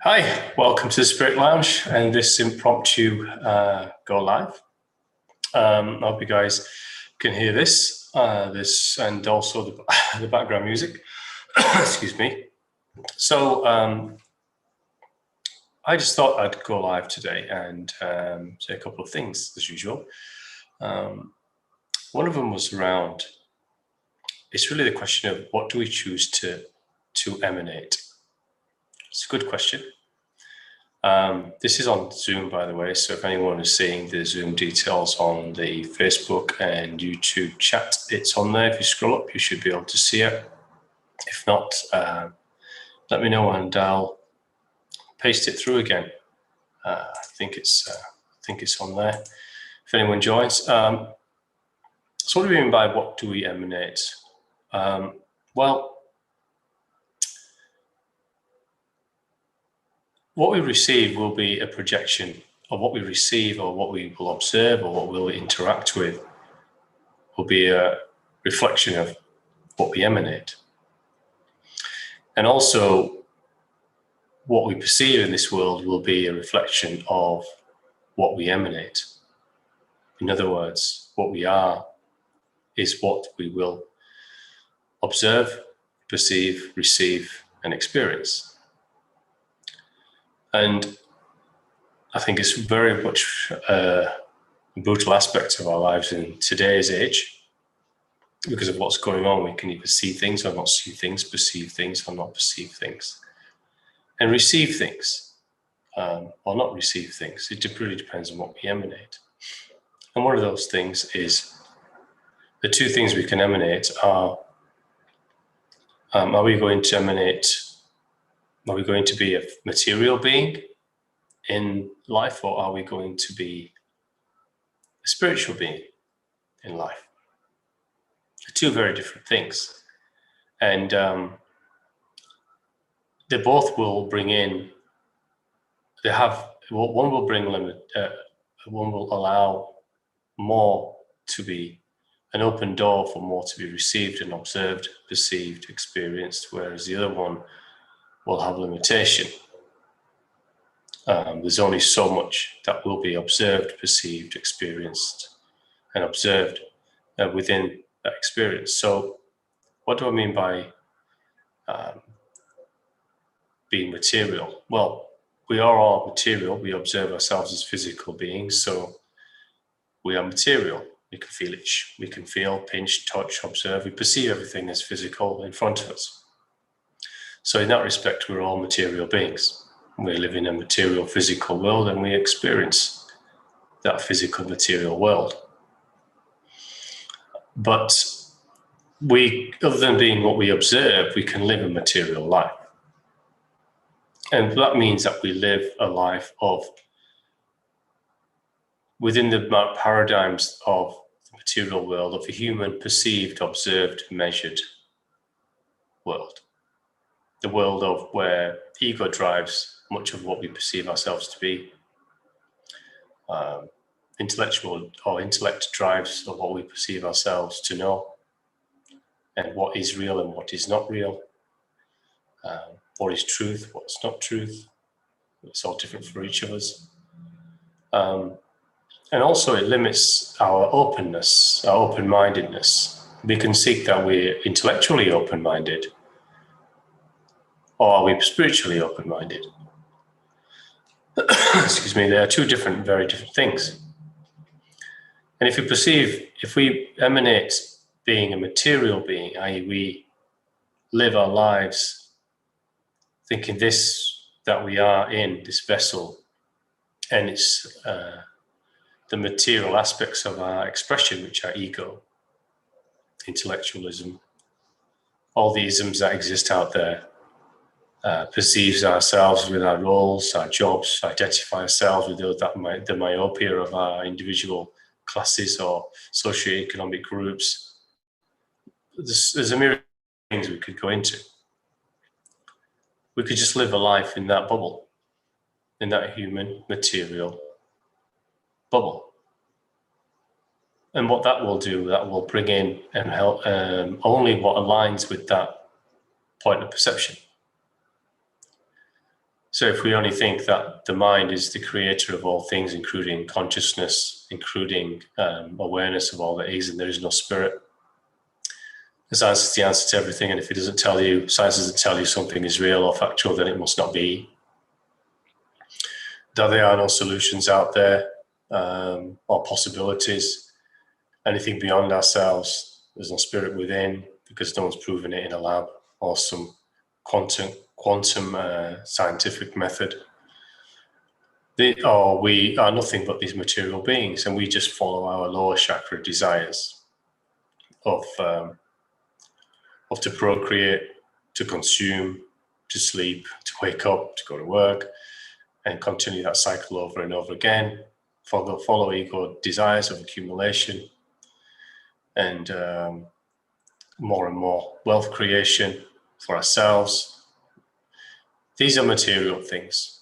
Hi, welcome to the Spirit Lounge and this impromptu go live. I hope you guys can hear this and also the background music. Excuse me. So I just thought I'd go live today and say a couple of things as usual. One of them was around, it's really the question of what do we choose to emanate? It's a good question. This is on Zoom, by the way, so if anyone is seeing the Zoom details on the Facebook and YouTube chat, it's on there. If you scroll up, you should be able to see it. If not, let me know and I'll paste it through again. I think it's on there. If anyone joins, so what do we mean by what do we emanate? Well, what we receive will be a projection of what we receive or what we will observe or what we'll interact with will be a reflection of what we emanate. And also what we perceive in this world will be a reflection of what we emanate. In other words, what we are is what we will observe, perceive, receive, and experience. And I think it's very much a brutal aspect of our lives in today's age. Because of what's going on, we can either see things or not see things, perceive things or not perceive things, and receive things or not receive things. It really depends on what we emanate. And one of those things is, the two things we can emanate are we going to emanate, are we going to be a material being in life, or are we going to be a spiritual being in life? They're two very different things. And they both will bring in, one will bring one will allow more to be, an open door for more to be received and observed, perceived, experienced, whereas the other one will have limitation. There's only so much that will be observed, perceived, experienced, and observed within that experience. So what do I mean by being material? Well, we are all material. We observe ourselves as physical beings, so we are material. We can feel it. We can feel, pinch, touch, observe. We perceive everything as physical in front of us. So in that respect, we're all material beings. We live in a material, physical world, and we experience that physical, material world. But we, other than being what we observe, we can live a material life. And that means that we live a life of, within the paradigms of the material world, of a human perceived, observed, measured world. The world of where ego drives much of what we perceive ourselves to be. Intellect drives of what we perceive ourselves to know, and what is real and what is not real. What is truth, what's not truth. It's all different for each of us. And also it limits our openness, our open-mindedness. We can seek that we're intellectually open-minded, or are we spiritually open-minded? excuse me, they are two different, very different things. And if we emanate being a material being, i.e. we live our lives thinking that we are in this vessel, and it's the material aspects of our expression, which are ego, intellectualism, all the isms that exist out there, perceives ourselves with our roles, our jobs, identify ourselves with the myopia of our individual classes or socioeconomic groups. There's a myriad of things we could go into. We could just live a life in that bubble, in that human material bubble. And what that will do, that will bring in and help only what aligns with that point of perception. So if we only think that the mind is the creator of all things, including consciousness, including awareness of all that is, and there is no spirit, the science is the answer to everything. And if science doesn't tell you something is real or factual, then it must not be. That there are no solutions out there or possibilities, anything beyond ourselves. There's no spirit within because no one's proven it in a lab or some quantum scientific method. We are nothing but these material beings, and we just follow our lower chakra desires of to procreate, to consume, to sleep, to wake up, to go to work, and continue that cycle over and over again. Follow ego desires of accumulation and more and more wealth creation for ourselves. These are material things.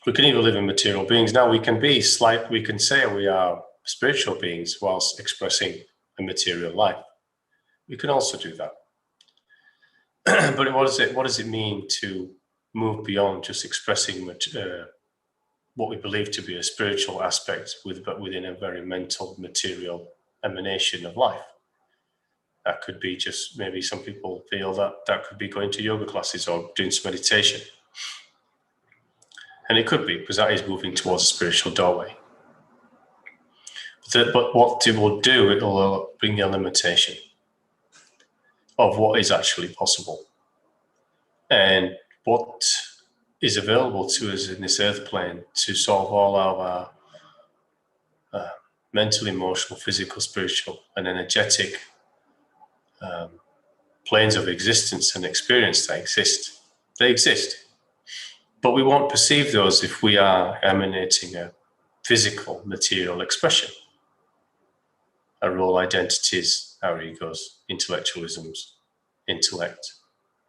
We can even live in material beings. Now we can say we are spiritual beings whilst expressing a material life. We can also do that. But what does it mean to move beyond just expressing what we believe to be a spiritual aspect but within a very mental, material emanation of life? That could be just, maybe some people feel that could be going to yoga classes or doing some meditation. And it could be, because that is moving towards a spiritual doorway. But what it will do, it will bring the limitation of what is actually possible and what is available to us in this earth plane to solve all of our mental, emotional, physical, spiritual, and energetic planes of existence and experience that exist. They exist. But we won't perceive those if we are emanating a physical, material expression. Our role identities, our egos, intellectualisms, intellect,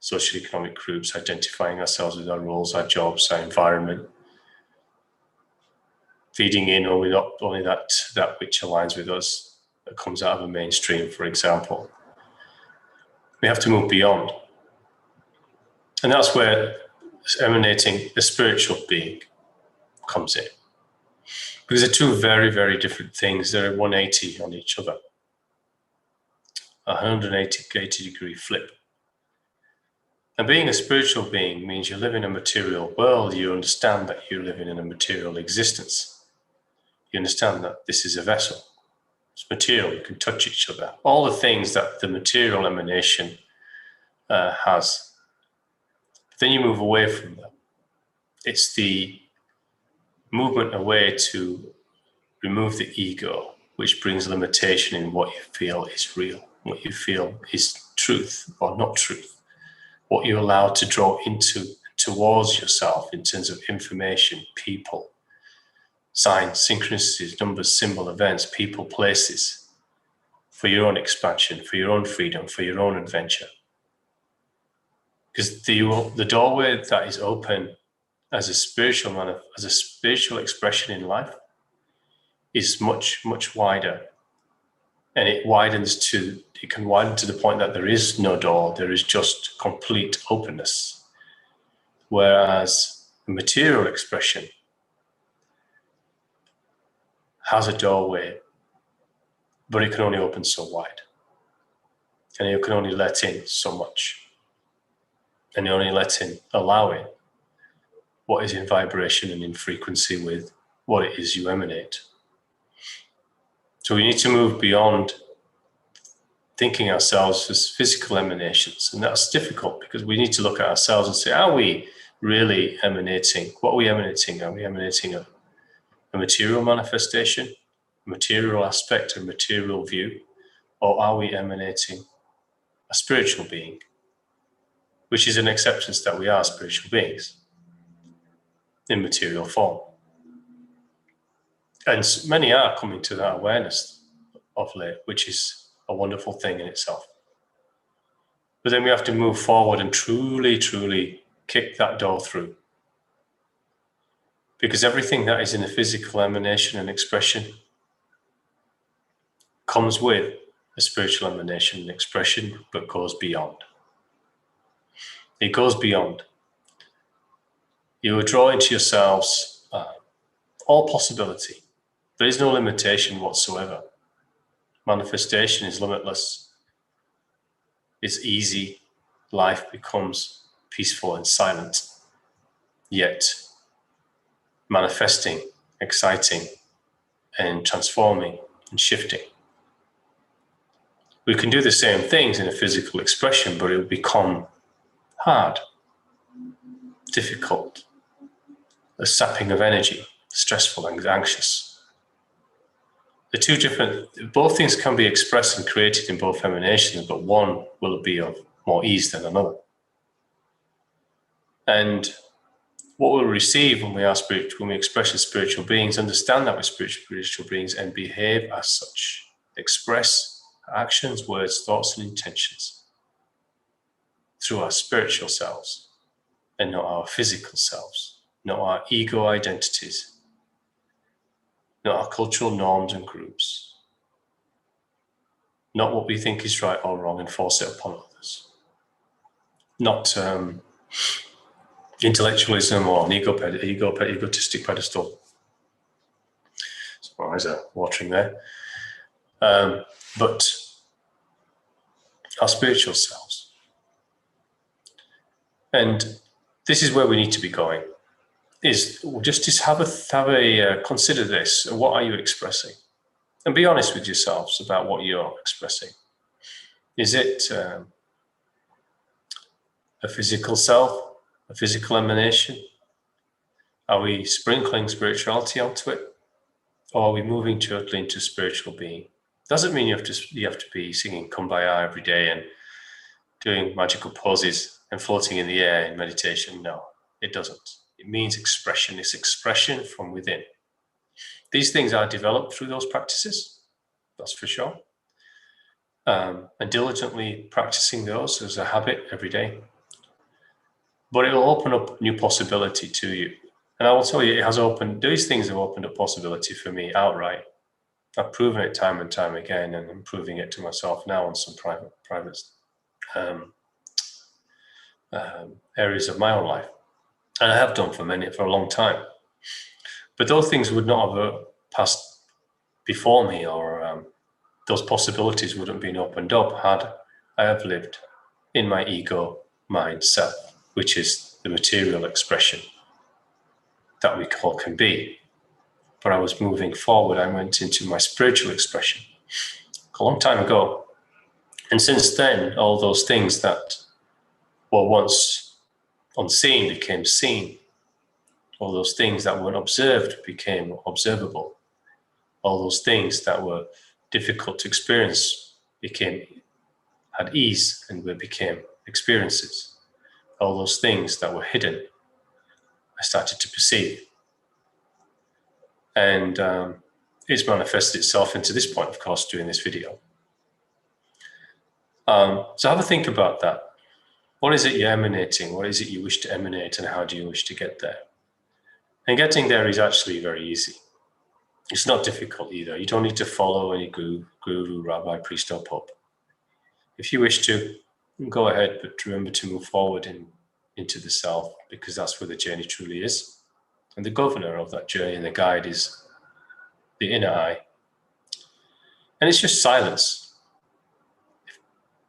socioeconomic groups, identifying ourselves with our roles, our jobs, our environment, feeding in only that which aligns with us, that comes out of a mainstream, for example. We have to move beyond. And that's where emanating a spiritual being comes in. Because they're two very, very different things. They're 180 on each other. 180 degree flip. And being a spiritual being means you live in a material world. You understand that you're living in a material existence. You understand that this is a vessel. It's material. You can touch each other. All the things that the material emanation has. But then you move away from them. It's the movement away to remove the ego, which brings limitation in what you feel is real, what you feel is truth or not truth, what you're allowed to draw into towards yourself in terms of information, people, signs, synchronicities, numbers, symbol, events, people, places, for your own expansion, for your own freedom, for your own adventure. Because the doorway that is open as a spiritual expression in life is much, much wider. And it can widen to the point that there is no door, there is just complete openness. Whereas the material expression has a doorway, but it can only open so wide. And you can only let in so much. And you only allow in what is in vibration and in frequency with what it is you emanate. So we need to move beyond thinking ourselves as physical emanations. And that's difficult because we need to look at ourselves and say, are we really emanating? What are we emanating? Are we emanating a material manifestation, a material aspect, a material view? Or are we emanating a spiritual being, which is an acceptance that we are spiritual beings in material form? And many are coming to that awareness of late, which is a wonderful thing in itself. But then we have to move forward and truly, truly kick that door through. Because everything that is in a physical emanation and expression comes with a spiritual emanation and expression, but goes beyond. It goes beyond. You will draw into yourselves all possibility. There is no limitation whatsoever. Manifestation is limitless. It's easy. Life becomes peaceful and silent. Yet manifesting, exciting, and transforming and shifting. We can do the same things in a physical expression, but it will become hard, difficult, a sapping of energy, stressful and anxious. The two different, both things can be expressed and created in both emanations, but one will be of more ease than another. And what we'll receive when we are spiritual, when we express as spiritual beings, understand that we're spiritual beings and behave as such, express actions, words, thoughts, and intentions through our spiritual selves and not our physical selves, not our ego identities, not our cultural norms and groups, not what we think is right or wrong and force it upon others, not intellectualism or an egotistic pedestal. So my eyes are watering there. But our spiritual selves. And this is where we need to be going, is just have a consider this. What are you expressing? And be honest with yourselves about what you're expressing. Is it a physical self, a physical emanation? Are we sprinkling spirituality onto it? Or are we moving totally into spiritual being? Doesn't mean you have to be singing Kumbaya every day and doing magical poses and floating in the air in meditation. No, it doesn't. It means expression. It's expression from within. These things are developed through those practices, that's for sure. And diligently practicing those as a habit every day. But it will open up new possibility to you. And I will tell you, these things have opened up possibility for me outright. I've proven it time and time again, and I'm proving it to myself now on some private areas of my own life. And I have done for a long time. But those things would not have passed before me, or those possibilities wouldn't have been opened up had I have lived in my ego mind self, which is the material expression that we can be. But I was moving forward. I went into my spiritual expression a long time ago. And since then, all those things that were once unseen became seen. All those things that weren't observed became observable. All those things that were difficult to experience had ease and became experiences. All those things that were hidden, I started to perceive. And it's manifested itself into this point, of course, doing this video. So have a think about that. What is it you're emanating? What is it you wish to emanate, and how do you wish to get there? And getting there is actually very easy. It's not difficult either. You don't need to follow any guru, rabbi, priest, or pope. If you wish to, go ahead, but remember to move forward into the self, because that's where the journey truly is. And the governor of that journey and the guide is the inner eye. And it's just silence.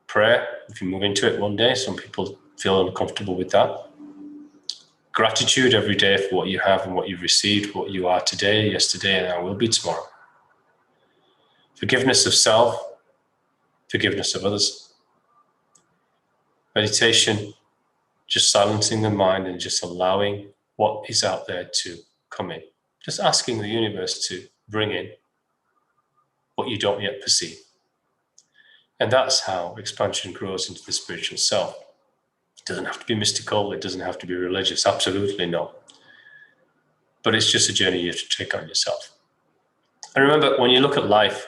Prayer, if you move into it one day, some people feel uncomfortable with that. Gratitude every day for what you have and what you've received, what you are today, yesterday, and I will be tomorrow. Forgiveness of self, forgiveness of others. Meditation, just silencing the mind and just allowing what is out there to come in. Just asking the universe to bring in what you don't yet perceive. And that's how expansion grows into the spiritual self. It doesn't have to be mystical, it doesn't have to be religious, absolutely not. But it's just a journey you have to take on yourself. And remember, when you look at life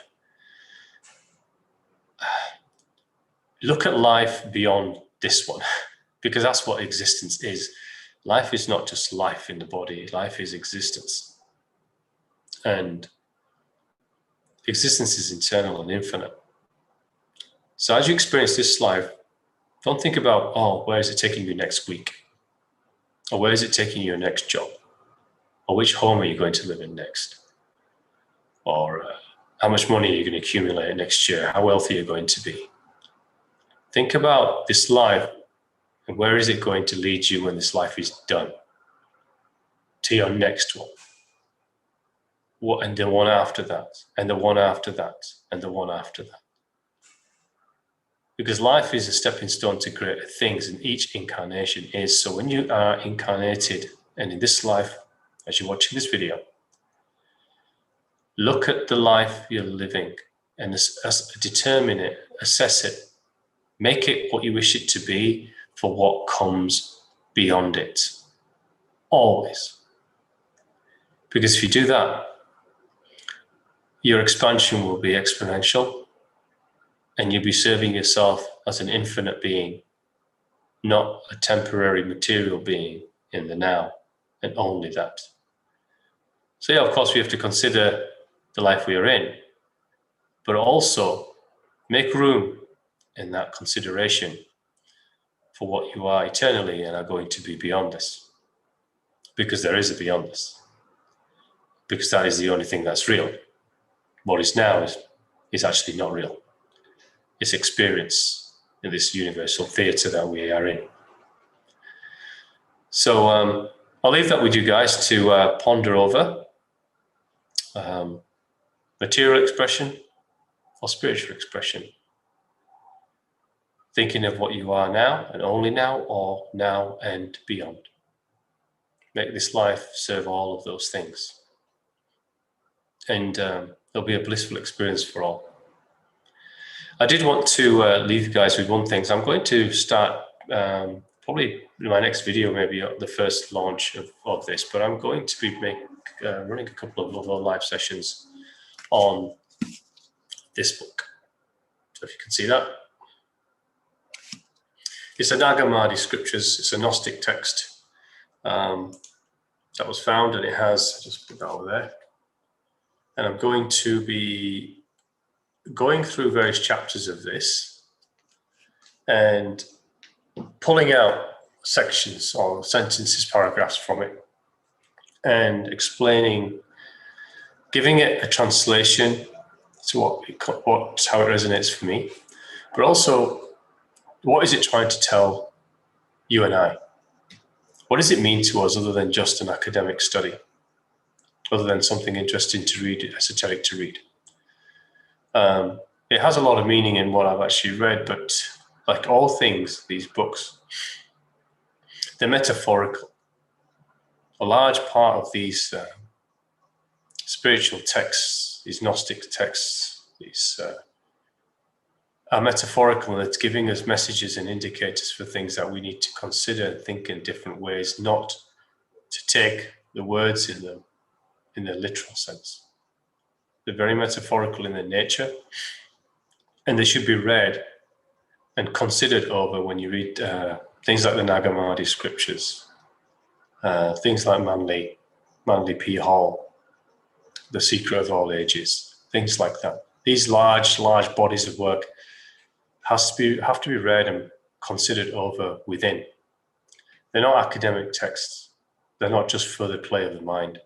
beyond this one, because that's what existence is. Life is not just life in the body, life is existence. And existence is eternal and infinite. So as you experience this life, don't think about, oh, where is it taking you next week? Or where is it taking you next job? Or which home are you going to live in next? Or how much money are you going to accumulate next year? How wealthy are you going to be? Think about this life and where is it going to lead you when this life is done? To your next one. And the one after that, and the one after that, and the one after that. Because life is a stepping stone to greater things, and each incarnation is. So when you are incarnated, and in this life, as you're watching this video, look at the life you're living and determine it, assess it, make it what you wish it to be for what comes beyond it. Always. Because if you do that, your expansion will be exponential and you'll be serving yourself as an infinite being, not a temporary material being in the now, and only that. So yeah, of course, we have to consider the life we are in, but also make room in that consideration for what you are eternally and are going to be beyond this. Because there is a beyond this. Because that is the only thing that's real. What is now is actually not real. It's experience in this universal theatre that we are in. So I'll leave that with you guys to ponder over. Material expression or spiritual expression. Thinking of what you are now and only now, or now and beyond. Make this life serve all of those things. And there'll be a blissful experience for all. I did want to leave you guys with one thing. So I'm going to start probably in my next video, maybe the first launch of this, but I'm going to be running a couple of other live sessions on this book. So if you can see that. It's a Nag Hammadi scriptures. It's a Gnostic text that was found, and it has, just put that over there. And I'm going to be going through various chapters of this and pulling out sections or sentences, paragraphs from it, and explaining, giving it a translation to how it resonates for me, but also what is it trying to tell you and I? What does it mean to us other than just an academic study, other than something interesting to read, esoteric to read? It has a lot of meaning in what I've actually read, but like all things, these books, they're metaphorical. A large part of these spiritual texts, these Gnostic texts, these are metaphorical, and it's giving us messages and indicators for things that we need to consider and think in different ways, not to take the words in them in their literal sense. They're very metaphorical in their nature, and they should be read and considered over when you read things like the Nag Hammadi scriptures, things like Manly P. Hall, The Secret of All Ages, things like that. These large bodies of work have to be read and considered over within. They're not academic texts. They're not just for the play of the mind.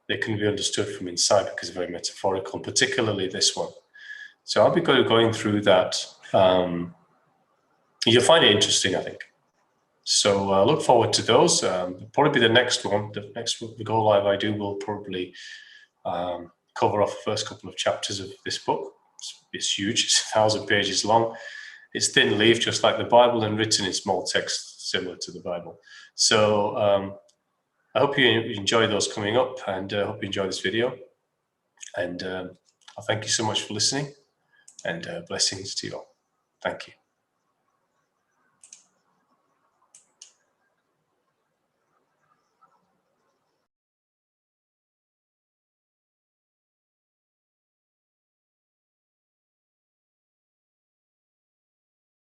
They can be understood from inside because they're very metaphorical, and particularly this one. So I'll be going through that. You'll find it interesting, I think. So look forward to those. Probably be the next one. The next Go Live I do will probably cover off the first couple of chapters of this book. It's huge. It's 1,000 pages long. It's thin leaf, just like the Bible, and written in small text, similar to the Bible. So I hope you enjoy those coming up, and I hope you enjoy this video. And I thank you so much for listening, and blessings to you all. Thank you.